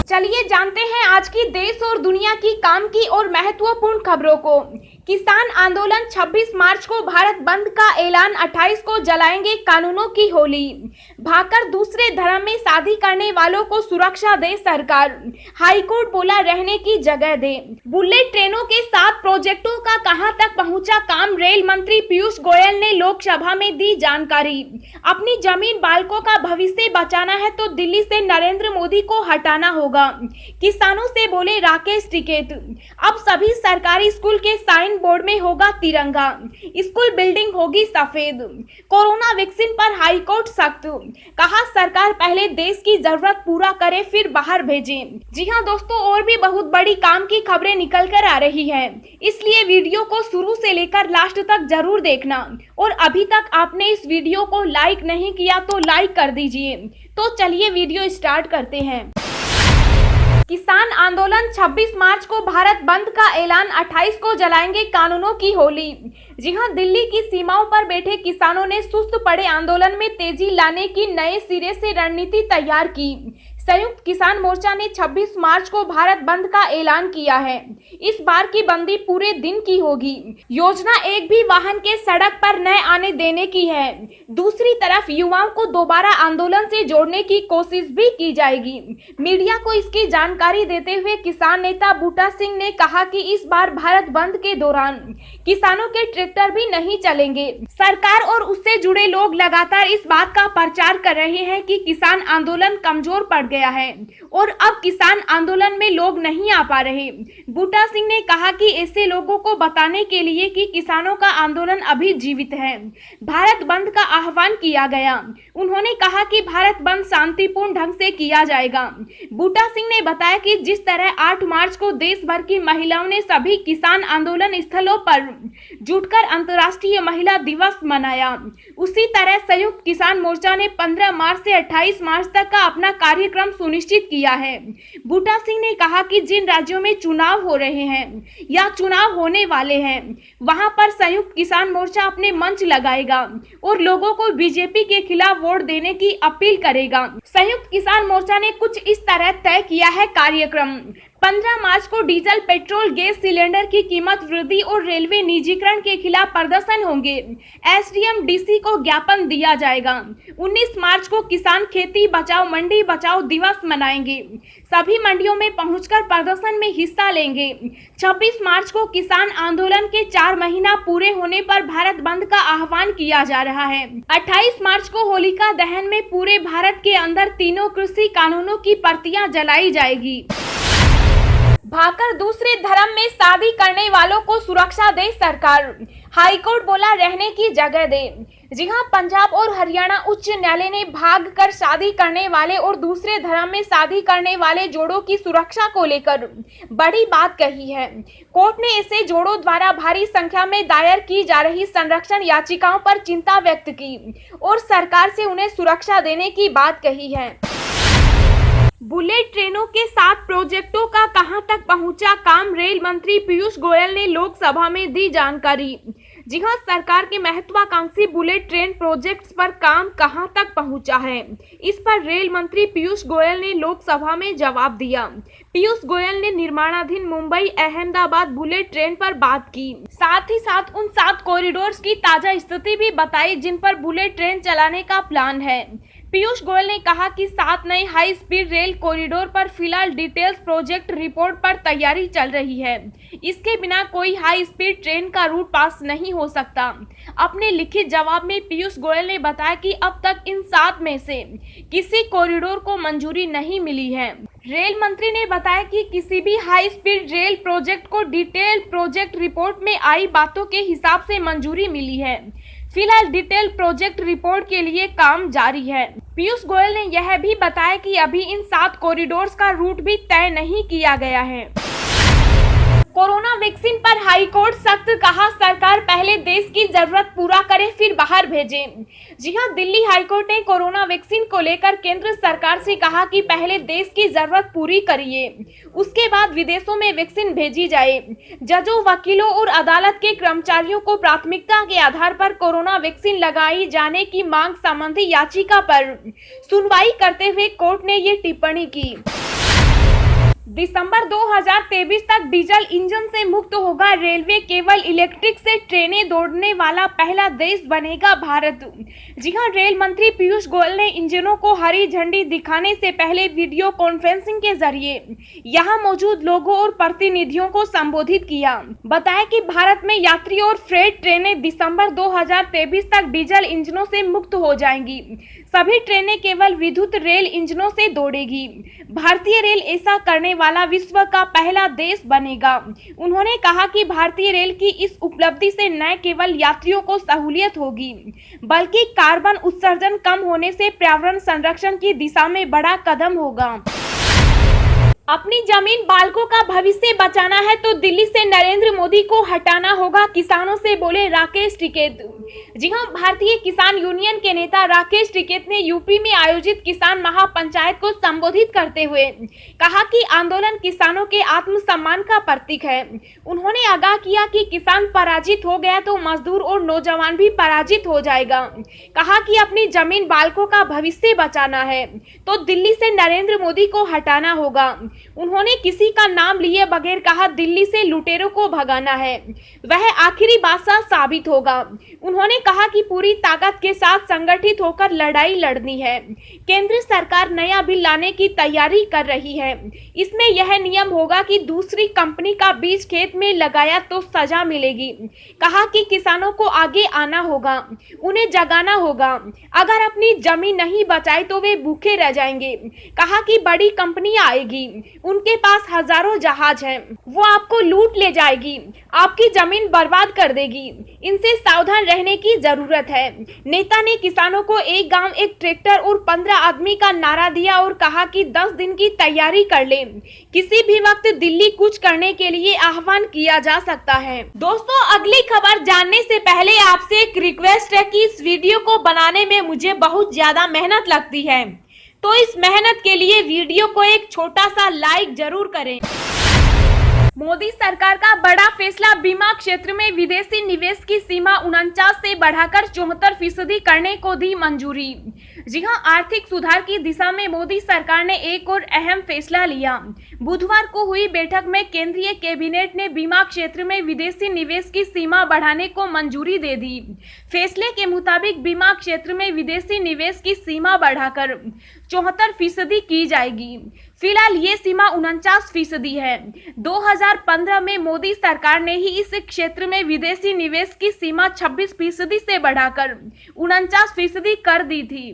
चलिए जानते हैं आज की देश और दुनिया की काम की और महत्वपूर्ण खबरों को। किसान आंदोलन 26 मार्च को भारत बंद का ऐलान, 28 को जलाएंगे कानूनों की होली। भाकर दूसरे धर्म में शादी करने वालों को सुरक्षा दे सरकार, हाईकोर्ट बोला रहने की जगह दे। बुलेट ट्रेनों के 7 प्रोजेक्टों का कहां तक पहुंचा काम, रेल मंत्री पीयूष गोयल ने लोकसभा में दी जानकारी। अपनी जमीन बालकों का भविष्य बचाना है तो दिल्ली से नरेंद्र मोदी को हटाना होगा, किसानों से बोले राकेश टिकैत। अब सभी सरकारी स्कूल के साइन बोर्ड में होगा तिरंगा, स्कूल बिल्डिंग होगी सफेद। कोरोना वैक्सीन पर हाईकोर्ट सख्त, कहा सरकार पहले देश की जरूरत पूरा करे फिर बाहर भेजे। जी हां दोस्तों, और भी बहुत बड़ी काम की खबरें निकल कर आ रही है, इसलिए वीडियो को शुरू से लेकर लास्ट तक जरूर देखना। और अभी तक आपने इस वीडियो को लाइक नहीं किया तो लाइक कर दीजिए। तो चलिए वीडियो स्टार्ट करते हैं। किसान आंदोलन 26 मार्च को भारत बंद का ऐलान, 28 को जलाएंगे कानूनों की होली। जी हां, दिल्ली की सीमाओं पर बैठे किसानों ने सुस्त पड़े आंदोलन में तेजी लाने की नए सिरे से रणनीति तैयार की। संयुक्त किसान मोर्चा ने 26 मार्च को भारत बंद का ऐलान किया है। इस बार की बंदी पूरे दिन की होगी। योजना एक भी वाहन के सड़क पर न आने देने की है। दूसरी तरफ युवाओं को दोबारा आंदोलन से जोड़ने की कोशिश भी की जाएगी। मीडिया को इसकी जानकारी देते हुए किसान नेता बूटा सिंह ने कहा कि इस बार भारत बंद के दौरान किसानों के ट्रैक्टर भी नहीं चलेंगे। सरकार और उससे जुड़े लोग लगातार इस बात का प्रचार कर रहे हैं कि किसान आंदोलन कमजोर पड़ गया है और अब किसान आंदोलन में लोग नहीं आ पा रहे। बूटा सिंह ने कहा कि ऐसे लोगों को बताने के लिए कि किसानों का आंदोलन अभी जीवित है, भारत बंद का आह्वान किया गया। उन्होंने कहा कि भारत बंद शांतिपूर्ण ढंग से किया जाएगा। बूटा सिंह ने बताया कि जिस तरह 8 मार्च को देश भर की महिलाओं ने सभी किसान आंदोलन स्थलों पर जुटकर अंतर्राष्ट्रीय महिला दिवस मनाया, उसी तरह संयुक्त किसान मोर्चा ने 15 मार्च से 28 मार्च तक का अपना कार्यक्रम सुनिश्चित किया है। बूटा सिंह ने कहा कि जिन राज्यों में चुनाव हो रहे हैं या चुनाव होने वाले हैं, वहां पर संयुक्त किसान मोर्चा अपने मंच लगाएगा और लोगों को बीजेपी के खिलाफ वोट देने की अपील करेगा। संयुक्त किसान मोर्चा ने कुछ इस तरह तय किया है कार्यक्रम। 15 मार्च को डीजल, पेट्रोल, गैस सिलेंडर की कीमत वृद्धि और रेलवे निजीकरण के खिलाफ प्रदर्शन होंगे। एसडीएम डीसी को ज्ञापन दिया जाएगा। 19 मार्च को किसान खेती बचाओ, मंडी बचाओ दिवस मनाएंगे। सभी मंडियों में पहुंचकर प्रदर्शन में हिस्सा लेंगे। 26 मार्च को किसान आंदोलन के 4 महीना पूरे होने पर भारत बंद का आह्वान किया जा रहा है। 28 मार्च को होलिका दहन में पूरे भारत के अंदर तीनों कृषि कानूनों की प्रतियां जलाई जाएगी। भाकर दूसरे धर्म में शादी करने वालों को सुरक्षा दे सरकार, हाईकोर्ट बोला रहने की जगह दे। जी हां, पंजाब और हरियाणा उच्च न्यायालय ने भाग कर शादी करने वाले और दूसरे धर्म में शादी करने वाले जोड़ों की सुरक्षा को लेकर बड़ी बात कही है। कोर्ट ने ऐसे जोड़ों द्वारा भारी संख्या में दायर की जा रही संरक्षण याचिकाओं पर चिंता व्यक्त की और सरकार से उन्हें सुरक्षा देने की बात कही है। बुलेट ट्रेनों के 7 प्रोजेक्टों का कहां तक पहुंचा काम, रेल मंत्री पीयूष गोयल ने लोकसभा में दी जानकारी। जी हां, सरकार के महत्वाकांक्षी बुलेट ट्रेन प्रोजेक्ट्स पर काम कहां तक पहुंचा है, इस पर रेल मंत्री पीयूष गोयल ने लोकसभा में जवाब दिया। पीयूष गोयल ने निर्माणाधीन मुंबई अहमदाबाद बुलेट ट्रेन पर बात की, साथ ही साथ उन 7 कॉरिडोर्स की ताजा स्थिति भी बताई जिन पर बुलेट ट्रेन चलाने का प्लान है। पीयूष गोयल ने कहा कि 7 नए हाई स्पीड रेल कॉरिडोर पर फिलहाल डिटेल्स प्रोजेक्ट रिपोर्ट पर तैयारी चल रही है। इसके बिना कोई हाई स्पीड ट्रेन का रूट पास नहीं हो सकता। अपने लिखित जवाब में पीयूष गोयल ने बताया कि अब तक इन 7 में से किसी कॉरिडोर को मंजूरी नहीं मिली है। रेल मंत्री ने बताया कि किसी भी हाई स्पीड रेल प्रोजेक्ट को डिटेल प्रोजेक्ट रिपोर्ट में आई बातों के हिसाब से मंजूरी मिली है। फिलहाल डिटेल प्रोजेक्ट रिपोर्ट के लिए काम जारी है। पीयूष गोयल ने यह भी बताया कि अभी इन 7 कॉरिडोर्स का रूट भी तय नहीं किया गया है। कोरोना वैक्सीन पर हाईकोर्ट सख्त, कहा सरकार पहले देश की जरूरत पूरा करे फिर बाहर भेजे। जी हां, दिल्ली हाईकोर्ट ने कोरोना वैक्सीन को लेकर केंद्र सरकार से कहा कि पहले देश की जरूरत पूरी करिए, उसके बाद विदेशों में वैक्सीन भेजी जाए। जजों, वकीलों और अदालत के कर्मचारियों को प्राथमिकता के आधार पर कोरोना वैक्सीन लगाई जाने की मांग संबंधी याचिका पर सुनवाई करते हुए कोर्ट ने ये टिप्पणी की। दिसंबर 2023 तक डीजल इंजन से मुक्त होगा रेलवे, केवल इलेक्ट्रिक से ट्रेनें दौड़ने वाला पहला देश बनेगा भारत। जी हां, रेल मंत्री पीयूष गोयल ने इंजनों को हरी झंडी दिखाने से पहले वीडियो कॉन्फ्रेंसिंग के जरिए यहां मौजूद लोगों और प्रतिनिधियों को संबोधित किया। बताया कि भारत में यात्री और फ्रेट ट्रेनें दिसंबर 2023 तक डीजल इंजनों से मुक्त हो जाएंगी। सभी ट्रेनें केवल विद्युत रेल इंजनों से दौड़ेगी। भारतीय रेल ऐसा करने वाला विश्व का पहला देश बनेगा। उन्होंने कहा कि भारतीय रेल की इस उपलब्धि से न केवल यात्रियों को सहूलियत होगी, बल्कि कार्बन उत्सर्जन कम होने से पर्यावरण संरक्षण की दिशा में बड़ा कदम होगा। अपनी जमीन बालकों का भविष्य बचाना है तो दिल्ली से नरेंद्र मोदी को हटाना होगा, किसानों से बोले राकेश टिकैत। जी हां, भारतीय किसान यूनियन के नेता राकेश टिकैत ने यूपी में आयोजित किसान महापंचायत को संबोधित करते हुए कहा कि आंदोलन किसानों के आत्मसम्मान का प्रतीक है। उन्होंने आगाह किया कि किसान पराजित हो गया तो मजदूर और नौजवान भी पराजित हो जाएगा। कहा कि अपनी जमीन बालकों का भविष्य बचाना है तो दिल्ली से नरेंद्र मोदी को हटाना होगा। उन्होंने किसी का नाम लिए बगैर कहा, दिल्ली से लुटेरों को भगाना है, वह आखिरी बादशाह साबित होगा। उन्होंने कहा कि पूरी ताकत के साथ संगठित होकर लड़ाई लड़नी है। केंद्र सरकार नया बिल लाने की तैयारी कर रही है। इसमें यह नियम होगा कि दूसरी कंपनी का बीज खेत में लगाया तो सजा मिलेगी। कहा कि किसानों को आगे आना होगा, उन्हें जगाना होगा। अगर अपनी जमीन नहीं बचाई तो वे भूखे रह जाएंगे। कहा कि बड़ी कंपनियां आएगी, उनके पास हजारों जहाज हैं, वो आपको लूट ले जाएगी, आपकी जमीन बर्बाद कर देगी। इनसे सावधान रहने की जरूरत है। नेता ने किसानों को एक गांव एक ट्रैक्टर और 15 आदमी का नारा दिया और कहा कि 10 दिन की तैयारी कर लें। किसी भी वक्त दिल्ली कुछ करने के लिए आह्वान किया जा सकता है। दोस्तों, अगली खबर जानने से पहले आपसे एक रिक्वेस्ट है कि इस वीडियो को बनाने में मुझे बहुत ज्यादा मेहनत लगती है, तो इस मेहनत के लिए वीडियो को एक छोटा सा लाइक जरूर करें। मोदी सरकार का बड़ा फैसला, बीमा क्षेत्र में विदेशी निवेश की सीमा 49 से बढ़ाकर 74% करने को दी मंजूरी। जी हां, आर्थिक सुधार की दिशा में मोदी सरकार ने एक और अहम फैसला लिया। बुधवार को हुई बैठक में केंद्रीय कैबिनेट ने बीमा क्षेत्र में विदेशी निवेश की सीमा बढ़ाने को मंजूरी दे दी। फैसले के मुताबिक बीमा क्षेत्र में विदेशी निवेश की सीमा बढ़ाकर 74% की जाएगी। फिलहाल ये सीमा 49% है। 2015 में मोदी सरकार ने ही इस क्षेत्र में विदेशी निवेश की सीमा 26% से बढ़ाकर 49% कर दी थी।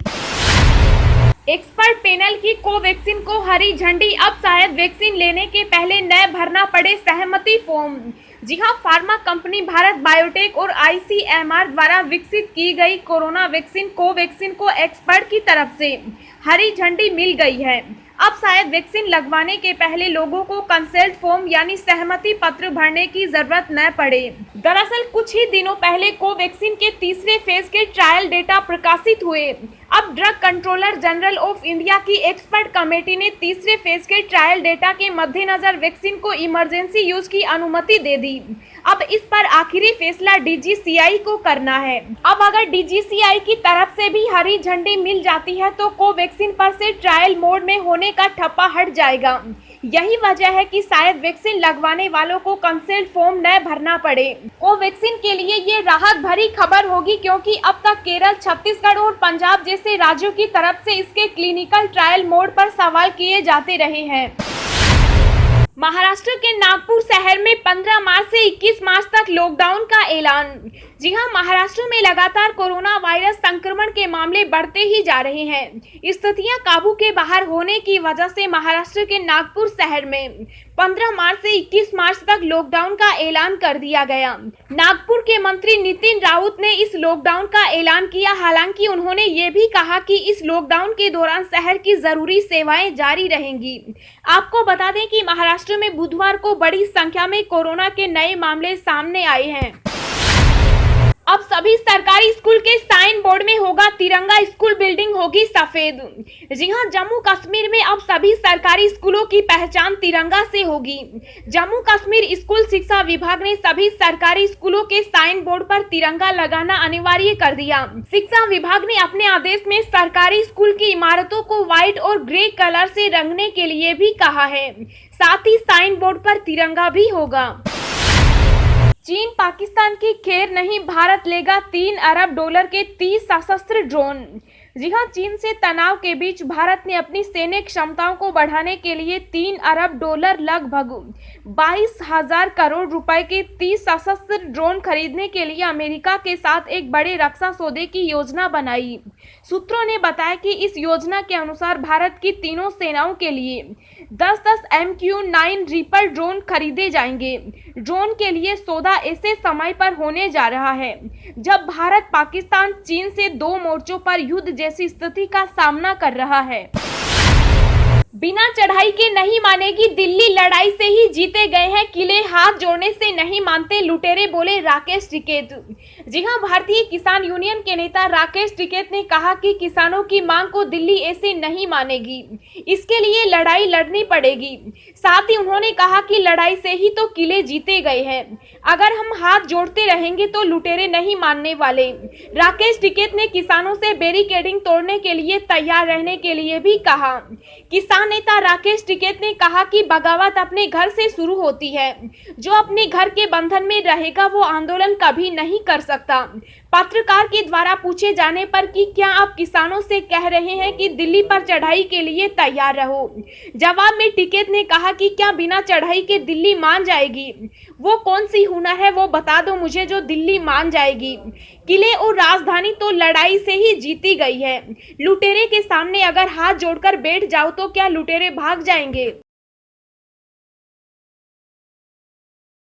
एक्सपर्ट पैनल की कोवैक्सीन को हरी झंडी, अब शायद वैक्सीन लेने के पहले न भरना पड़े सहमति फॉर्म। जी हां, फार्मा कंपनी भारत बायोटेक और ICMR द्वारा विकसित की गई कोरोना वैक्सीन कोवैक्सीन को एक्सपर्ट की तरफ से हरी झंडी मिल गई है। अब शायद वैक्सीन लगवाने के पहले लोगों को कंसेंट फॉर्म यानी सहमति पत्र भरने की जरूरत न पड़े। दरअसल कुछ ही दिनों पहले कोवैक्सीन के तीसरे फेज के ट्रायल डेटा प्रकाशित हुए। अब drug controller general of India की एक्सपर्ट कमेटी ने तीसरे फेज के ट्रायल डेटा के मद्देनजर वैक्सीन को इमरजेंसी यूज की अनुमति दे दी। अब इस पर आखिरी फैसला DGCI को करना है। अब अगर DGCI की तरफ से भी हरी झंडी मिल जाती है तो कोवैक्सीन पर से ट्रायल मोड में होने का ठप्पा हट जाएगा। यही वजह है कि शायद वैक्सीन लगवाने वालों को कंसेंट फॉर्म न भरना पड़े। कोवैक्सीन के लिए ये राहत भरी खबर होगी, क्योंकि अब तक केरल, छत्तीसगढ़ और पंजाब जैसे राज्यों की तरफ से इसके क्लिनिकल ट्रायल मोड पर सवाल किए जाते रहे हैं। महाराष्ट्र के नागपुर शहर में 15 मार्च से 21 मार्च तक लॉकडाउन का ऐलान। जी हां, महाराष्ट्र में लगातार कोरोना वायरस संक्रमण के मामले बढ़ते ही जा रहे हैं। स्थितियां काबू के बाहर होने की वजह से महाराष्ट्र के नागपुर शहर में 15 मार्च से 21 मार्च तक लॉकडाउन का ऐलान कर दिया गया। नागपुर के मंत्री नितिन राउत ने इस लॉकडाउन का ऐलान किया। हालांकि उन्होंने ये भी कहा कि इस लॉकडाउन के दौरान शहर की जरूरी सेवाएं जारी रहेंगी। आपको बता दें कि महाराष्ट्र में बुधवार को बड़ी संख्या में कोरोना के नए मामले सामने आए हैं। अब सभी सरकारी स्कूल के साइन बोर्ड में होगा तिरंगा, स्कूल बिल्डिंग होगी सफेद। जी हां, जम्मू कश्मीर में अब सभी सरकारी स्कूलों की पहचान तिरंगा से होगी। जम्मू कश्मीर स्कूल शिक्षा विभाग ने सभी सरकारी स्कूलों के साइन बोर्ड पर तिरंगा लगाना अनिवार्य कर दिया। शिक्षा विभाग ने अपने आदेश में सरकारी स्कूल की इमारतों को व्हाइट और ग्रे कलर से रंगने के लिए भी कहा है। साथ ही साइन बोर्ड पर तिरंगा भी होगा। चीन पाकिस्तान की खैर नहीं, भारत लेगा $3 अरब के 30 सशस्त्र ड्रोन। जी हां, चीन से तनाव के बीच भारत ने अपनी सैन्य क्षमताओं को बढ़ाने के लिए $3 अरब लगभग 22,000 करोड़ रुपए के 30 सशस्त्र ड्रोन खरीदने के लिए अमेरिका के साथ एक बड़े रक्षा सौदे की योजना बनाई। सूत्रों ने बताया कि इस योजना के अनुसार भारत की तीनों सेनाओं के लिए 10-10 MQ-9 रीपर ड्रोन खरीदे जाएंगे। ड्रोन के लिए सौदा ऐसे समय पर होने जा रहा है जब भारत पाकिस्तान चीन से दो मोर्चों पर युद्ध जैसी स्थिति का सामना कर रहा है। बिना चढ़ाई के नहीं मानेगी दिल्ली, लड़ाई से ही जीते गए हैं किले, हाथ जोड़ने से नहीं मानते लुटेरे, बोले राकेश टिकैत। जी हां, भारतीय किसान यूनियन के नेता राकेश टिकैत ने कहा कि किसानों की मांग को दिल्ली ऐसे नहीं मानेगी, इसके लिए लड़ाई लड़नी पड़ेगी। साथ ही उन्होंने कहा कि लड़ाई से ही तो किले जीते गए हैं, अगर हम हाथ जोड़ते रहेंगे तो लुटेरे नहीं मानने वाले। राकेश टिकैत ने किसानों से बैरिकेडिंग तोड़ने के लिए तैयार रहने के लिए भी कहा। किसान नेता राकेश टिकैत ने कहा कि बगावत अपने घर से शुरू होती है, जो अपने घर के बंधन में रहेगा वो आंदोलन कभी नहीं कर सकता। पत्रकार के द्वारा पूछे जाने पर कि क्या आप किसानों से कह रहे हैं कि दिल्ली पर चढ़ाई के लिए तैयार रहो, जवाब में टिकैत ने कहा कि क्या बिना चढ़ाई के दिल्ली मान जाएगी? वो कौन सी हुनर है वो बता दो मुझे जो दिल्ली मान जाएगी। किले और राजधानी तो लड़ाई से ही जीती गई है, लुटेरे के सामने अगर हाथ जोड़कर बैठ जाओ तो क्या लुटेरे भाग जाएंगे?